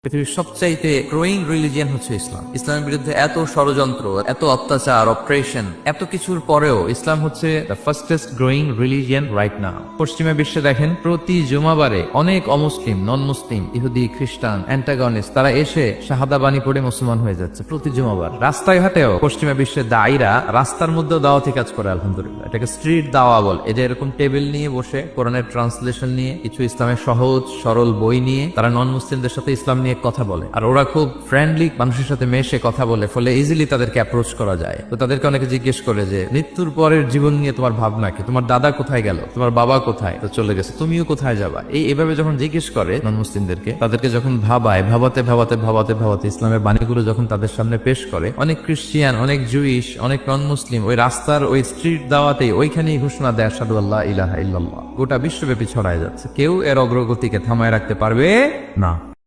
পৃথিবীর সবচাইতে growing religion হচ্ছে ইসলাম। ইসলামের বিরুদ্ধে এত ষড়যন্ত্র, এত অত্যাচার, অপারেশন, এত কিছুর পরেও ইসলাম হচ্ছে the fastest growing religion right now. পশ্চিমা বিশ্বে দেখেন প্রতি জুমাবারে অনেক অমুসলিম, নন মুসলিম, ইহুদি, খ্রিস্টান, অ্যান্টাগনিস্ট তারা এসে শাহাদা বাণী পড়ে মুসলমান হয়ে যাচ্ছে প্রতি জুমাবার। রাস্তায় ঘাটেও পশ্চিমা বিশ্বের দায়ীরা রাস্তার মধ্যেও দাওয়াতি কাজ করে, আলহামদুলিল্লাহ। এটাকে স্ট্রিট দাওয়া বল। এই যে এরকম টেবিল নিয়ে বসে কোরআনের ট্রান্সলেশন নিয়ে, কিছু ইসলামের সহজ সরল বই নিয়ে তারা নন মুসলিমদের সাথে ইসলাম নিয়ে কথা বলে, আর ওরা খুব ফ্রেন্ডলি মানুষের সাথে মেশে কথা বলে, ফলে ইজিলি তাদেরকে অ্যাপ্রোচ করা যায়। তো তাদেরকে অনেকে জিজ্ঞেস করে যে মৃত্যুর পরের জীবন নিয়ে তোমার ভাবনা কি, তোমার দাদা কোথায় গেল, তোমার বাবা কোথায়, তো চলে গেছে, তুমিও কোথায় যাবা। এইভাবে যখন জিজ্ঞেস করে নন মুসলিমদেরকে, তাদেরকে যখন ভাবায়, ভাবাতে ভাবাতে ভাবাতে ভাবাতে ইসলামের বাণীগুলো যখন তাদের সামনে পেশ করে, অনেক খ্রিস্টিয়ান, অনেক জুইশ, অনেক নন মুসলিম ওই রাস্তার ওই স্ট্রিট দাওয়াতেই ওইখানেই ঘোষণা দেয় আশহাদু আল্লা ইলাহা ইল্লাল্লাহ। গোটা বিশ্বব্যাপী ছড়ায় যাচ্ছে। কেউ এর অগ্রগতিকে থামায় রাখতে পারবে না।